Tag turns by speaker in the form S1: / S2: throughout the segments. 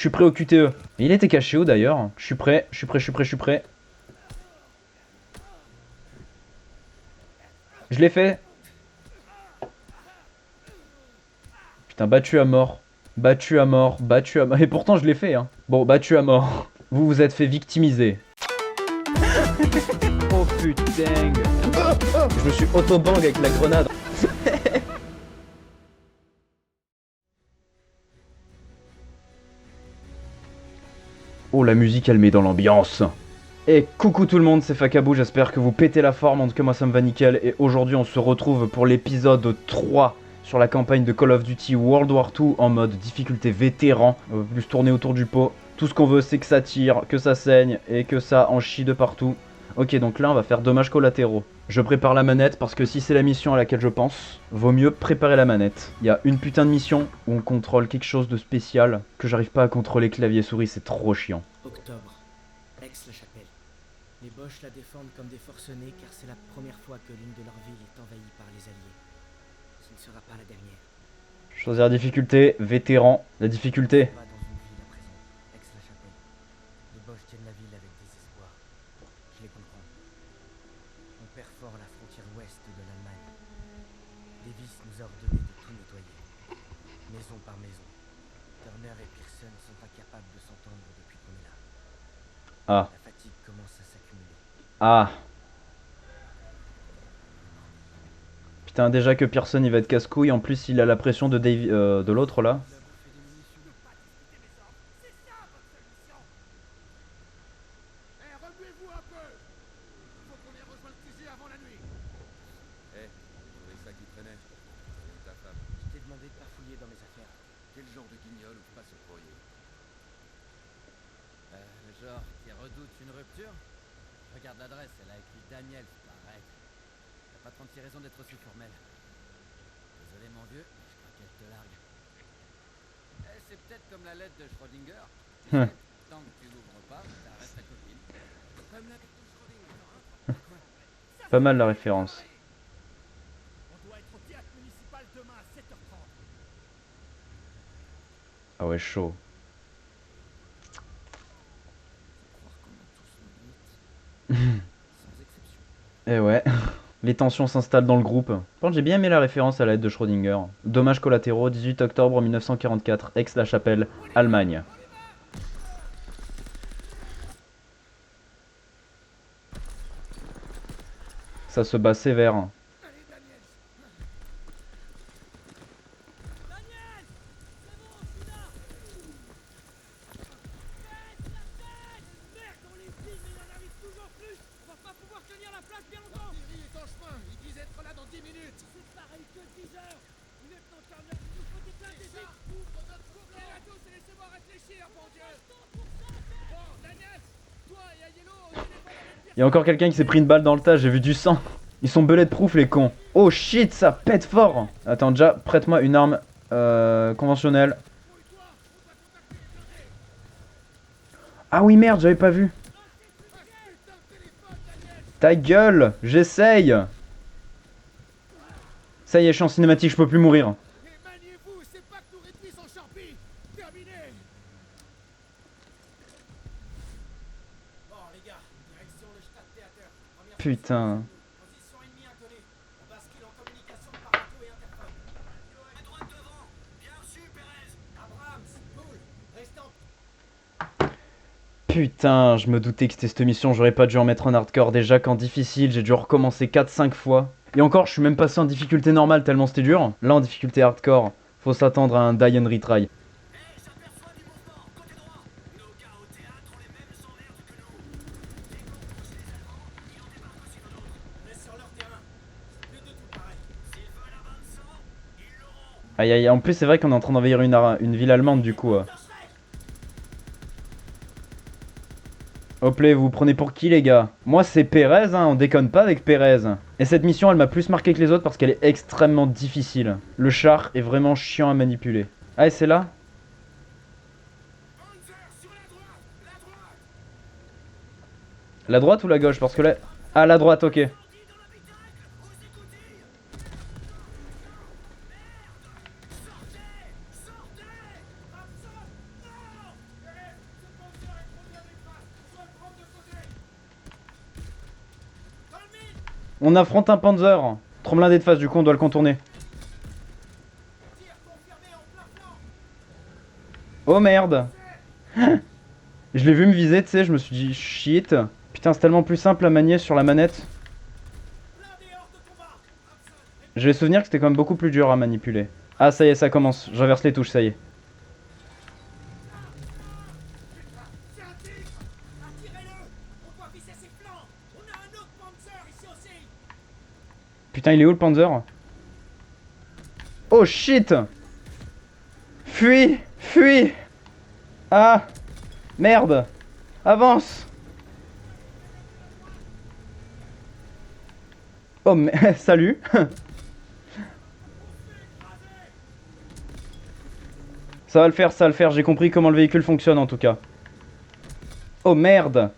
S1: suis prêt au QTE. Et il était caché où d'ailleurs? Je suis prêt, je suis prêt, je suis prêt, je suis prêt. Je l'ai fait. Putain, battu à mort. Battu à mort, battu à mort. Et pourtant je l'ai fait hein. Bon, battu à mort. Vous vous êtes fait victimiser. Oh putain. Je me suis auto-bang avec la grenade. Oh, la musique elle met dans l'ambiance. Et coucou tout le monde, c'est Fakabou, j'espère que vous pétez la forme, en tout cas moi ça me va nickel. Et aujourd'hui on se retrouve pour l'épisode 3 sur la campagne de Call of Duty World War II en mode difficulté vétéran. On va plus tourner autour du pot. Tout ce qu'on veut c'est que ça tire, que ça saigne et que ça en chie de partout. Ok, donc là on va faire dommages collatéraux. Je prépare la manette parce que si c'est la mission à laquelle je pense, vaut mieux préparer la manette. Il y a une putain de mission où on contrôle quelque chose de spécial que j'arrive pas à contrôler clavier souris, c'est trop chiant.
S2: Octobre, Aix-la-Chapelle. Les Boches la défendent comme des forcenés car c'est la première fois que l'une de leurs villes est envahie par les Alliés. Ce ne sera pas la dernière.
S1: Choisir la difficulté, vétéran, la difficulté.
S2: On va dans une ville à présent, Aix-la-Chapelle. Les Boches tiennent la ville avec désespoir. Je les comprends. On perd fort la frontière ouest de l'Allemagne. Davis nous a ordonné de tout nettoyer, maison par maison. Turner et Pearson sont incapables de s'entendre depuis qu'on est là.
S1: Ah,
S2: La fatigue commence à s'accumuler.
S1: ah. Putain, déjà que Pearson il va être casse-couille, en plus il a la pression de, de l'autre là.
S3: Remuez-vous un peu. Faut qu'on ait rejoint le QG avant la nuit.
S4: Hé, j'ai trouvé ça qui traînait. C'est ta femme.
S2: Je t'ai demandé de pas fouiller dans mes affaires.
S4: Quel genre de guignol ouvre pas ce courrier? Le genre qui redoute une rupture? Regarde l'adresse, elle a écrit Daniel, arrête. T'as pas 36 raisons d'être aussi formel. Désolé mon vieux, mais je crois qu'elle te largue. C'est peut-être comme la lettre de Schrödinger. Tu sais, tant que tu l'ouvres pas, ça reste ta copine. Comme la lettre de Schrödinger, hein?
S1: Pas mal la référence.
S3: On doit être au théâtre municipal demain à 7h30.
S1: Ah ouais, chaud.
S2: Croire qu'on a tous nos limites. Sans exception.
S1: Eh ouais. Les tensions s'installent dans le groupe. Par contre, j'ai bien aimé la référence à la lettre de Schrödinger. Dommages collatéraux, 18 octobre 1944, Aix-la-Chapelle, Allemagne. Ça se bat sévère.
S3: Allez, Daniel. Daniel, c'est bon, je suis là. Merde, on les filme, mais il en arrive toujours plus. On va pas pouvoir tenir la place bien longtemps. L'artillerie est en chemin. Ils disent être là dans 10 minutes. C'est pareil que 10 heures. Lieutenant Turner, il nous faut des places déjà. Ouvre notre couvert à tous et laissez-moi réfléchir, mon Dieu. Bon, Daniel, toi et Aiello, au téléphone avec
S1: Il y a encore quelqu'un qui s'est pris une balle dans le tas, j'ai vu du sang. Ils sont bulletproof les cons. Oh shit, ça pète fort. Attends, déjà, prête-moi une arme conventionnelle. Ah oui, merde, j'avais pas vu. Ta gueule, j'essaye. Ça y est, je suis en cinématique, je peux plus mourir.
S3: Et maniez-vous, c'est pas que nous réduisons en charpie. Terminé. Bon, les gars, direction le Stadttheater. Première
S1: Putain.
S3: position ennemie inconnue. On bascule en communication par radio et interphone. À droite devant. Bien reçu, Pérez. Abrams, cool. Restant.
S1: Putain, je me doutais que c'était cette mission, j'aurais pas dû en mettre en hardcore. Déjà qu'en difficile, j'ai dû recommencer 4-5 fois. Et encore, je suis même passé en difficulté normale tellement c'était dur. Là, en difficulté hardcore, faut s'attendre à un die and retry.
S3: J'aperçois du mouvement. Côté droit. Nos gars au théâtre ont les mêmes emmerdes que nous. Dès qu'on touche les Allemands, ils en débarquent aussi de l'autre. On est sur leur terrain. C'est plus de tout pareil. S'ils veulent un bain de sang, ils l'auront.
S1: Aïe aïe, en plus c'est vrai qu'on est en train d'envahir une ville allemande du coup. Hop là, vous prenez pour qui les gars? Moi c'est Pérez, hein, on déconne pas avec Pérez. Et cette mission elle m'a plus marqué que les autres parce qu'elle est extrêmement difficile. Le char est vraiment chiant à manipuler. Ah et c'est là?
S3: Panzer sur la droite. La droite.
S1: La droite ou la gauche? Parce que là... Ah la droite, ok.
S3: Bandits dans l'habitacle. Aux écoutilles. Merde. Sortez. Sortez. Absent. Non.
S1: On affronte un Panzer. Trop blindé de face, du coup on doit le contourner. Oh merde. Je l'ai vu me viser, tu sais, je me suis dit shit. Putain, c'est tellement plus simple à manier sur la manette. J'ai le souvenir que c'était quand même beaucoup plus dur à manipuler. Ah ça y est, ça commence. J'inverse les touches, ça y est. Putain, il est où le Panzer? Oh shit! Fuis! Fuis! Ah! Merde! Avance! Oh mais salut! Ça va le faire, j'ai compris comment le véhicule fonctionne en tout cas. Oh merde!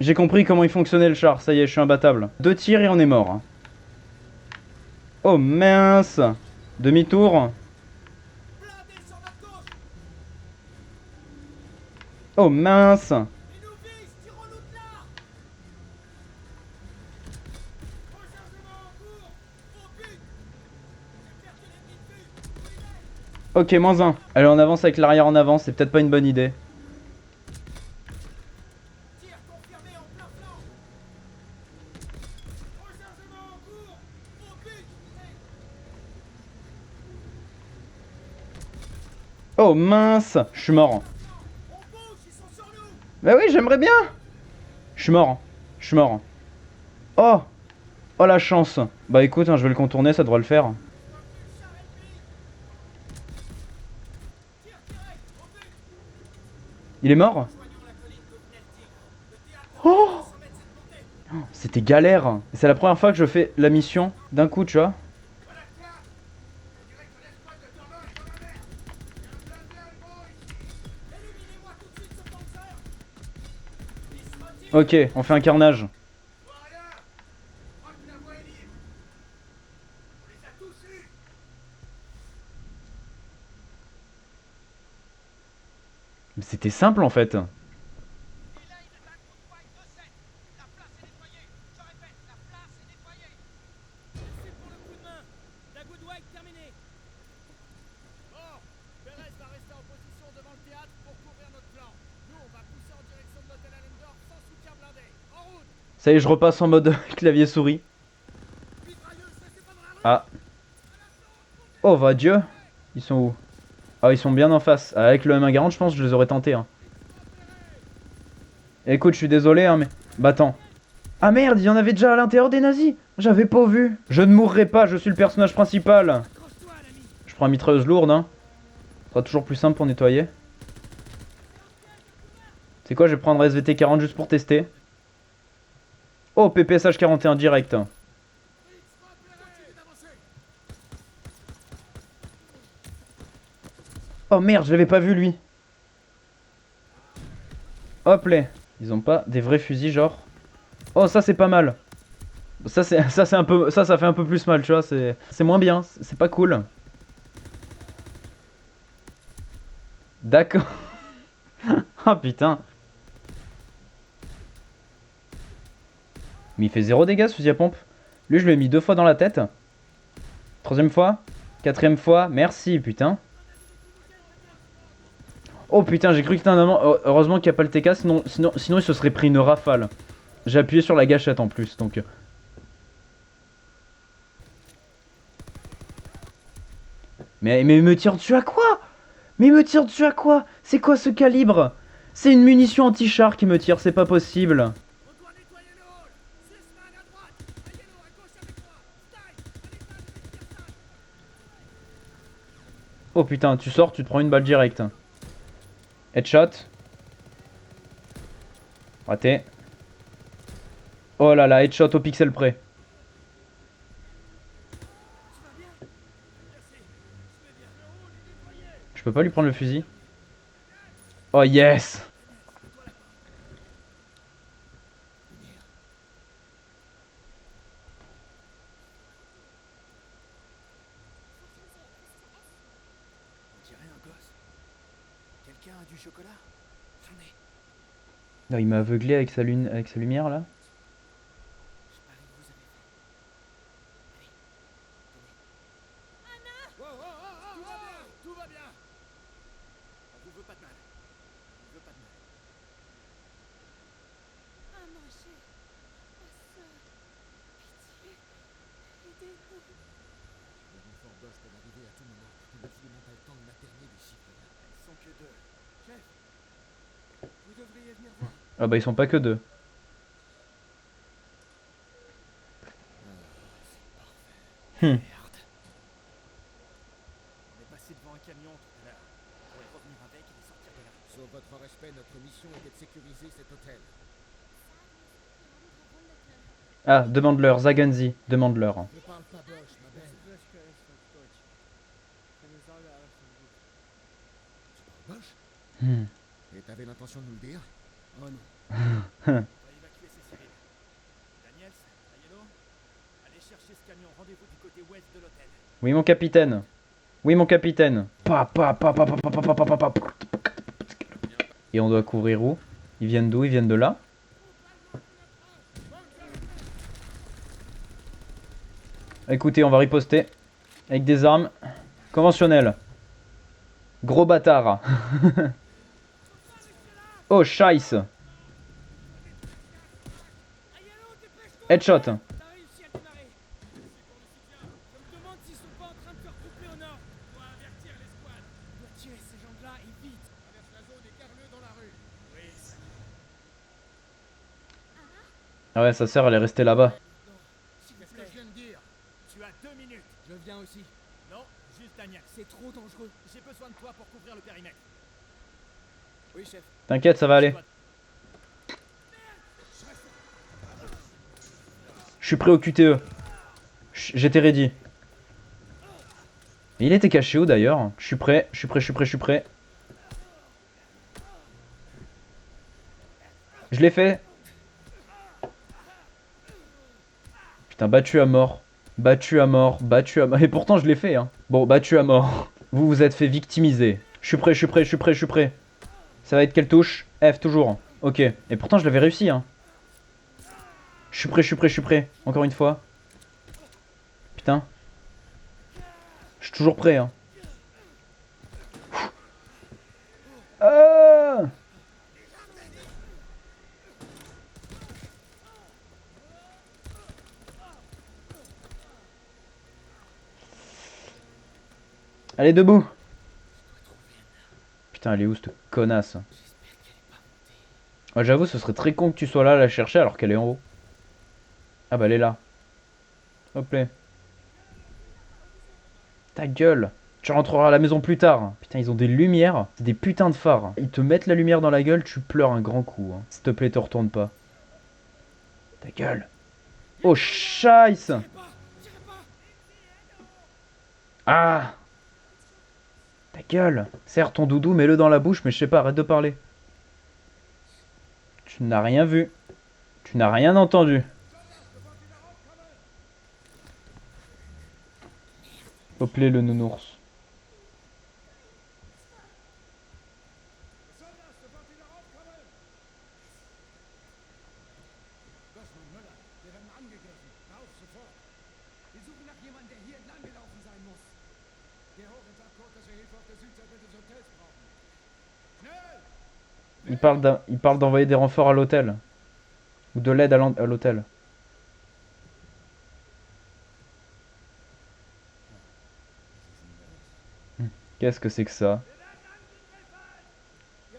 S1: J'ai compris comment il fonctionnait le char, ça y est, je suis imbattable. 2 tirs et on est mort. Oh mince! Demi-tour. Oh mince! Ok, -1. Allez, on avance avec l'arrière en avant, c'est peut-être pas une bonne idée. Oh mince! Je suis mort. Bah oui, j'aimerais bien! Je suis mort. Je suis mort. Oh! Oh la chance! Bah écoute, hein, je vais le contourner, ça devrait le faire. Il est mort? Oh! C'était galère. C'est la première fois que je fais la mission d'un coup, tu vois. Ok, on fait un carnage. Mais c'était simple en fait. Ça y est, je repasse en mode clavier souris. Ah. Oh, va Dieu. Ils sont où? Ah, ils sont bien en face. Ah, avec le M140, je pense que je les aurais tentés. Hein. Écoute, je suis désolé, hein, mais... Bah attends. Ah merde, il y en avait déjà à l'intérieur des nazis. J'avais pas vu. Je ne mourrai pas, je suis le personnage principal. Je prends une mitrailleuse lourde, hein. Ce sera toujours plus simple pour nettoyer. C'est quoi, je vais prendre SVT 40 juste pour tester. Oh, PPSH 41 direct. Oh merde, je l'avais pas vu lui. Hop là. Ils ont pas des vrais fusils genre. Oh ça c'est pas mal. Ça c'est un peu ça fait un peu plus mal, tu vois, c'est moins bien, c'est pas cool. D'accord. Ah putain. Mais il fait 0 dégâts ce fusil à pompe. Lui je lui ai mis 2 fois dans la tête. 3ème fois, 4ème fois, merci putain. Oh putain, j'ai cru que c'était un amant. Oh, heureusement qu'il n'y a pas le TK, sinon il se serait pris une rafale. J'ai appuyé sur la gâchette en plus, donc... Mais il me tire dessus à quoi? Mais il me tire dessus à quoi? C'est quoi ce calibre? C'est une munition anti-char qui me tire, c'est pas possible. Oh putain, tu sors, tu te prends une balle directe. Headshot. Raté. Oh là là, headshot au pixel près. Je peux pas lui prendre le fusil. Oh yes.
S2: On dirait un gosse. Quelqu'un a du chocolat? J'en ai.
S1: Non, il m'a aveuglé avec sa lumière là.
S2: Je parie que vous avez fait. Allez, tenez.
S3: Oh, oh, oh, oh, tout va bien, tout va bien. On vous veut pas de mal. On vous veut pas de mal.
S5: À manger. Ma sœur. Pitié. Aidez-nous.
S3: Les renforts Bosch peuvent arriver à tout moment. On n'a finalement pas le temps de materner des chiffres là. Elles sont que deux. Chef, vous devriez venir voir.
S1: Ah bah ils sont pas que deux.
S3: Merde. On est passé devant un camion tout à l'heure. On pourrait revenir avec et les sortir de là. Sauf votre respect, notre mission était de sécuriser cet hôtel.
S1: Ah, demande-leur, Zaganzi, demande-leur.
S3: Ne parle pas Bosch, ma belle. Tu parles Bosch? Et t'avais l'intention de nous le dire?
S2: Oh non.
S3: On va évacuer ces civils. Daniels, Ayello, allez chercher ce camion. Rendez-vous du côté ouest de l'hôtel.
S1: Oui mon capitaine. Oui mon capitaine. Et on doit couvrir où? Ils viennent d'où? Ils viennent de là? Écoutez, on va riposter. Avec des armes conventionnelles. Gros bâtard. Oh, scheiße. Headshot.
S2: T'as réussi à démarrer. Merci pour le soutien. Je me demande s'ils sont pas en train de se regrouper au nord. On doit avertir l'escouade. On doit tirer ces gens-là et vite.
S3: Traverse la zone et garde-le dans la rue. Oui, ça.
S1: Ah ouais, sa sœur, elle est restée là-bas.
S2: S'il vous
S3: Qu'est-ce que
S2: plaît.
S3: je viens de dire? Tu as 2 minutes.
S2: Je viens aussi.
S3: Non, juste Daniel.
S2: C'est trop dangereux.
S3: J'ai besoin de toi pour couvrir le périmètre.
S2: Oui, chef.
S1: T'inquiète, ça va aller. Je suis prêt au QTE. J'étais ready. Il était caché où d'ailleurs? Je suis prêt, je suis prêt, je suis prêt, je suis prêt. Je l'ai fait. Putain, battu à mort. Battu à mort, battu à mort. Et pourtant je l'ai fait hein. Bon, battu à mort. Vous vous êtes fait victimiser. Je suis prêt, je suis prêt, je suis prêt, je suis prêt. Ça va être quelle touche? F toujours. Ok. Et pourtant je l'avais réussi hein. Je suis prêt, je suis prêt, je suis prêt. Encore une fois. Putain. Je suis toujours prêt hein. Ah! Allez, debout. Putain, elle est où cette connasse? Ouais, j'avoue, ce serait très con que tu sois là à la chercher alors qu'elle est en haut. Ah bah elle est là. Hop là. Ta gueule. Tu rentreras à la maison plus tard. Putain, ils ont des lumières. C'est des putains de phares. Ils te mettent la lumière dans la gueule, tu pleures un grand coup. Hein. S'il te plaît, te retourne pas. Ta gueule. Oh, scheisse. Ah. Ta gueule. Serre ton doudou, mets-le dans la bouche, mais je sais pas, arrête de parler. Tu n'as rien vu. Tu n'as rien entendu. Hop là, le nounours.
S3: Wir werden angegriffen. Raus, sofort. Wir suchen nach jemandem, der hier entlang gelaufen sein muss. Geh hoch und sag Kurt, dass wir Hilfe auf der Südseite des Hotels brauchen. Schnell!
S1: Il parle d'envoyer des renforts à l'hôtel. Ou de l'aide à l'hôtel. Qu'est-ce que c'est que ça?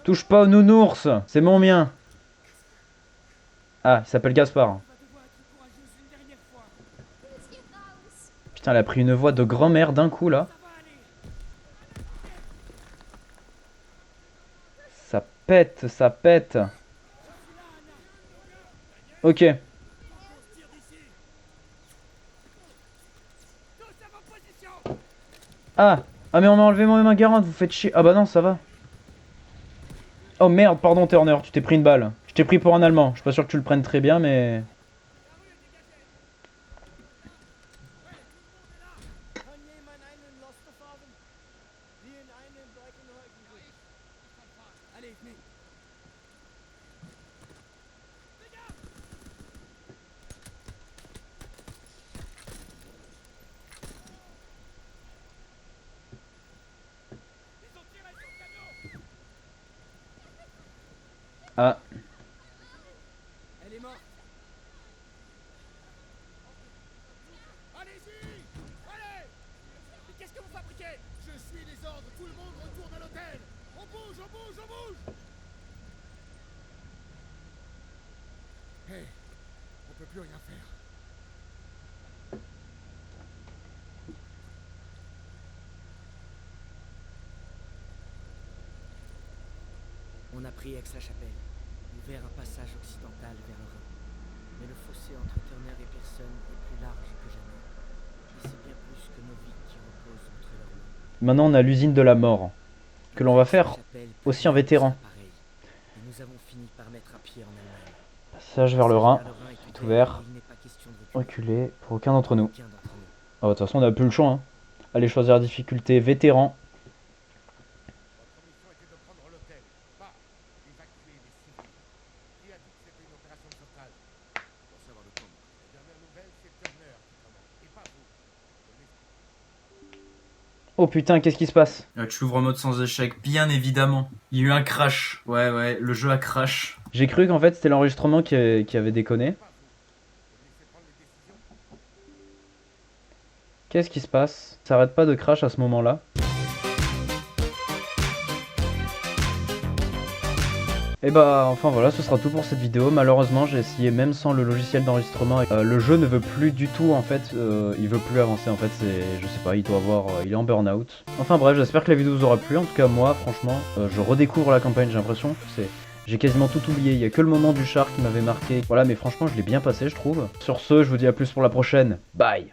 S1: Touche pas au nounours, c'est mon mien. Ah, il s'appelle Gaspard.
S2: On va devoir être courageuse une dernière fois.
S1: Putain, elle a pris une voix de grand-mère d'un coup là.
S2: Ça va aller.
S1: Ça pète, ça pète. Ok.
S2: Tous à vos positions.
S1: Ah, ah mais on m'a enlevé mon main garante, vous faites chier. Ah bah non, ça va. Oh merde, pardon Turner, tu t'es pris une balle. Je t'ai pris pour un Allemand. Je suis pas sûr que tu le prennes très bien, mais...
S2: Allez, venez.
S1: Ah.
S2: Elle est morte.
S3: Allez-y! Allez! Mais qu'est-ce que vous fabriquez? Je suis les ordres, tout le monde retourne à l'hôtel! On bouge, on bouge, on bouge! Hé! On peut plus rien faire.
S2: On a pris Aix-la-Chapelle, ouvert un passage occidental vers le Rhin. Mais le fossé entre Turner et Pearson est plus large que jamais. Et c'est bien plus que nos vies qui reposent entre leurs mains.
S1: Maintenant on a l'usine de la mort. Que l'on va faire aussi en vétéran.
S2: Et nous avons fini par mettre un pied en Allemagne.
S1: Passage vers le Rhin.
S2: est
S1: C'est ouvert.
S2: Il n'est pas question de reculer.
S1: Reculer pour aucun d'entre nous.
S2: Aucun d'entre nous.
S1: Ah, de toute façon on a plus le choix. Hein. Allez choisir la difficulté vétéran.
S3: Votre mission était de prendre l'hôtel, pas d'évacuer les civils. Qui a dit que c'était une opération de sauvetage? Pour savoir le comment. Les dernières nouvelles, c'est Turner qui commande, et pas vous.
S1: Oh putain, qu'est-ce qui se passe? Tu l'ouvres en mode sans échec, bien évidemment. Il y a eu un crash. Ouais, le jeu a crash. J'ai cru qu'en fait c'était l'enregistrement qui avait déconné. Qu'est-ce qui se passe? Ça arrête pas de crash à ce moment-là. Et bah enfin voilà, ce sera tout pour cette vidéo. Malheureusement j'ai essayé même sans le logiciel d'enregistrement. Le jeu ne veut plus du tout en fait, il veut plus avancer en fait, je sais pas, il doit avoir, il est en burn-out. Enfin bref, j'espère que la vidéo vous aura plu. En tout cas moi franchement, je redécouvre la campagne, j'ai l'impression. J'ai quasiment tout oublié, il y a que le moment du char qui m'avait marqué. Voilà, mais franchement je l'ai bien passé je trouve. Sur ce, je vous dis à plus pour la prochaine. Bye.